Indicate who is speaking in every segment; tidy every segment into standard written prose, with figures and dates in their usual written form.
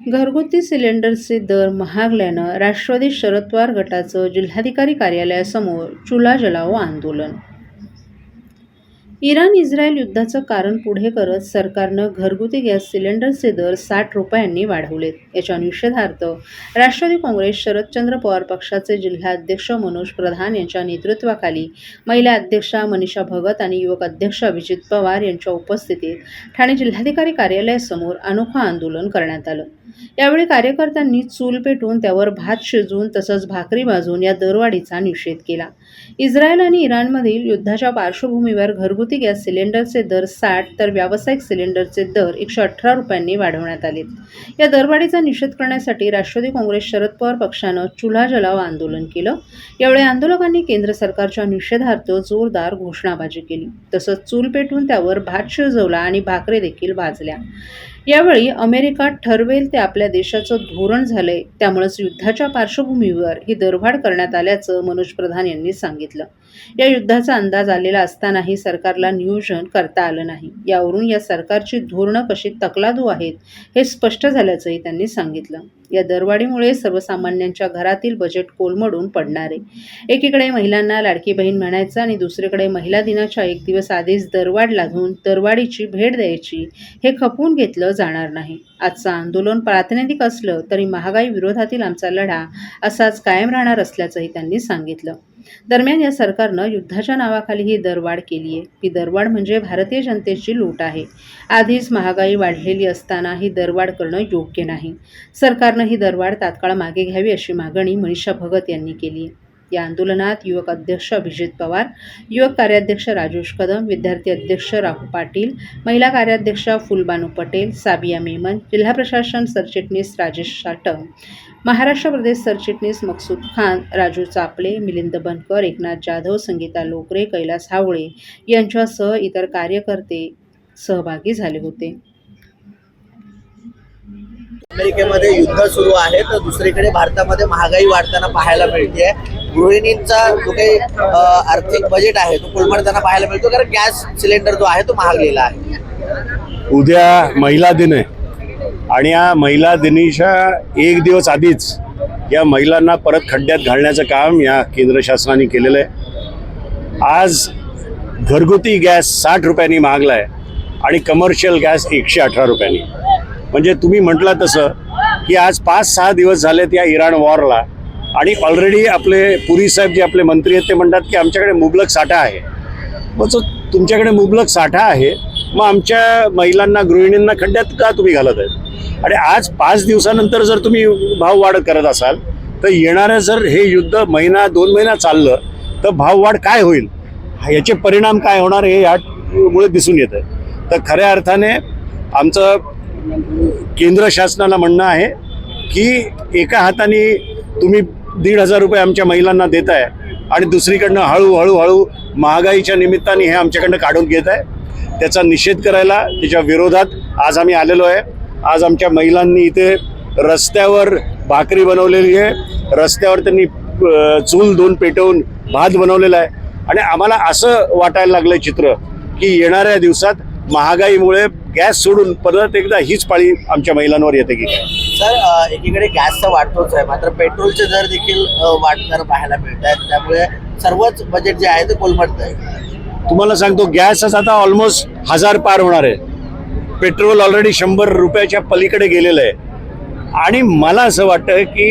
Speaker 1: घरगुती सिलेंडरचे दर महागल्यानं राष्ट्रवादी शरद पवार गटाचं जिल्हाधिकारी कार्यालयासमोर चुला जलाओ आंदोलन. इराण-इस्रायल युद्धाचं कारण पुढे करत सरकारनं घरगुती गॅस सिलेंडरचे दर 60 रुपयांनी वाढवलेत. याच्या निषेधार्थ राष्ट्रवादी काँग्रेस शरदचंद्र पवार पक्षाचे जिल्हाध्यक्ष मनोज प्रधान यांच्या नेतृत्वाखाली महिला अध्यक्षा मनीषा भगत आणि युवक अध्यक्ष अभिजित पवार यांच्या उपस्थितीत ठाणे जिल्हाधिकारी कार्यालयासमोर अनोखं आंदोलन करण्यात आलं. यावेळी कार्यकर्त्यांनी चूल पेटवून त्यावर भात शिजवून तसंच भाकरी भाजून या दरवाढीचा निषेध केला. इस्रायल आणि इराणमधील युद्धाच्या पार्श्वभूमीवर घरगुती गॅस सिलेंडरचे दर 60 तर व्यावसायिक सिलेंडरचे दर 118 रुपयांनी वाढवण्यात आलेत. या दरवाढीचा निषेध करण्यासाठी राष्ट्रवादी काँग्रेस शरद पवार पक्षानं चुला जलाओ आंदोलन केलं. यावेळी आंदोलकांनी केंद्र सरकारच्या निषेधार्थ जोरदार घोषणाबाजी केली. तसंच चूल पेटवून त्यावर भात शिजवला आणि भाकरी देखील भाजल्या. यावेळी अमेरिका ठरवेल ते आपल्या देशाचं धोरण झालंय, त्यामुळेच युद्धाच्या पार्श्वभूमीवर ही दरवाढ करण्यात आल्याचं मनोज प्रधान यांनी सांगितलं. या युद्धाचा अंदाज आलेला असतानाही सरकारला नियोजन करता आलं नाही. यावरून या सरकारची धोरणं कशी तकलादू आहेत हे स्पष्ट झाल्याचंही त्यांनी सांगितलं. या दरवाढीमुळे सर्वसामान्यांच्या घरातील बजेट कोलमडून पडणार आहे. एकीकडे महिलांना लाडकी बहीण म्हणायचं आणि दुसरीकडे महिला दिनाच्या 1 दिवस आधीच दरवाढ लादून दरवाढीची भेट द्यायची हे खपवून घेतलं जाणार नाही. आजचं आंदोलन प्रातिनिधिक असलं तरी महागाई विरोधातील आमचा लढा असाच कायम राहणार असल्याचंही त्यांनी सांगितलं. दरम्यान या सरकारनं युद्धाच्या नावाखाली ही दरवाढ केली आहे. ही दरवाढ म्हणजे भारतीय जनतेची लूट आहे. आधीच महागाई वाढलेली असताना ही दरवाढ करणं योग्य नाही. सरकारनं ही दरवाढ तात्काळ मागे घ्यावी अशी मागणी मनीषा भगत यांनी केली आहे. या आंदोलनात युवक अध्यक्ष अभिजित पवार, युवक कार्याध्यक्ष राजेश कदम, विद्यार्थी अध्यक्ष राहू पाटील, महिला कार्याध्यक्षा फुलबानू पटेल, साबिया मेमन, जिल्हा प्रशासन सरचिटणीस राजेश साटम, महाराष्ट्र प्रदेश सरचिटणीस मकसूद खान, राजू चापले, मिलिंद बनकर, एकनाथ जाधव, संगीता लोकरे, कैलास हावळे यांच्यासह इतर कार्यकर्ते सहभागी झाले होते.
Speaker 2: अमेरिकेमध्ये युद्ध सुरू आहे तर दुसरीकडे भारतामध्ये महागाई वाढताना पाहायला मिळते. गृहिणींचा जो काही आर्थिक बजेट आहे तो कोलमडताना पाहायला मिळतो, कारण गॅस सिलेंडर जो आहे तो महागलेला आहे.
Speaker 3: उद्या महिला दिन आहे आणि या महिला दिनीच्या 1 दिवस आधीच या महिलांना परत खड्ड्यात घालण्याचं काम या केंद्र शासनाने केलेलं आहे. आज घरगुती गॅस 60 रुपयांनी महागला आहे आणि कमर्शियल गॅस 118 रुपयांनी. म्हणजे तुम्ही म्हटलं तसं की आज 5-6 दिवस झालेत या इराण वॉरला आणि ऑलरेडी आपले पुरी साहेब जे आपले मंत्री आहेत ते म्हणतात की आमच्याकडे मुबलक साठा आहे. मग जो तुमच्याकडे मुबलक साठा आहे मग आमच्या महिलांना गृहिणींना खड्ड्यात का तुम्ही घालत आहेत? आणि आज 5 दिवसानंतर जर तुम्ही भाव वाढ करत असाल तर येणाऱ्या जर हे युद्ध 1-2 महिना चाललं तर भाववाढ काय होईल, याचे परिणाम काय होणार हे यामुळे दिसून येतं. तर खऱ्या अर्थाने आमचं केंद्र शासनाला म्हणणं आहे की एका हाताने तुम्ही 1,500 रुपये आमच्या महिलांना देत आहे आणि दुसरीकडनं हळूहळू महागाईच्या निमित्ताने हे आमच्याकडनं काढून घेत आहे. त्याचा निषेध करायला, त्याच्या विरोधात आज आम्ही आलेलो आहे. आज आमच्या महिलांनी इथे रस्त्यावर भाकरी बनवलेली आहे, रस्त्यावर त्यांनी चूल 2 पेटवून भात बनवलेला आहे आणि आम्हाला असं वाटायला लागलं चित्र की येणाऱ्या दिवसात महागाईमुळे गॅस सोडून परत एकदा हीच पाळी आमच्या महिलांवर येते की काय.
Speaker 2: सर, एकीकडे गॅसचा वाढतोच आहे, मात्र पेट्रोलचे दर देखील वाढताना पाहायला मिळत आहेत, त्यामुळे सर्वच बजेट जे आहे ते कोलमडत आहे.
Speaker 3: तुम्हाला सांगतो गॅसच आता ऑलमोस्ट 1000 पार होणार आहे. पेट्रोल ऑलरेडी 100 रुपयाच्या पलीकडे गेलेलं आहे आणि मला असं वाटतं की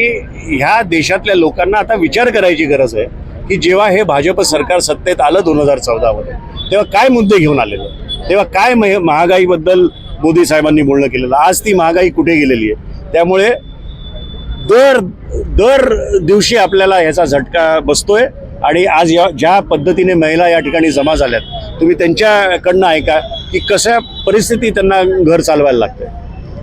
Speaker 3: ह्या देशातल्या लोकांना आता विचार करायची गरज आहे की जेव्हा हे भाजप सरकार सत्तेत आलं 2014 मध्ये तेव्हा काय मुद्दे घेऊन आलेलं, तेव्हा काय महागाईबद्दल मोदी साहेबांनी बोलणं केलेलं, आज ती महागाई कुठे गेलेली आहे. त्यामुळे दर दिवशी आपल्याला ह्याचा झटका बसतोय आणि आज ज्या पद्धतीने महिला या ठिकाणी जमा झाल्यात तुम्ही त्यांच्याकडनं ऐका की कशा परिस्थिती त्यांना घर चालवायला लागते.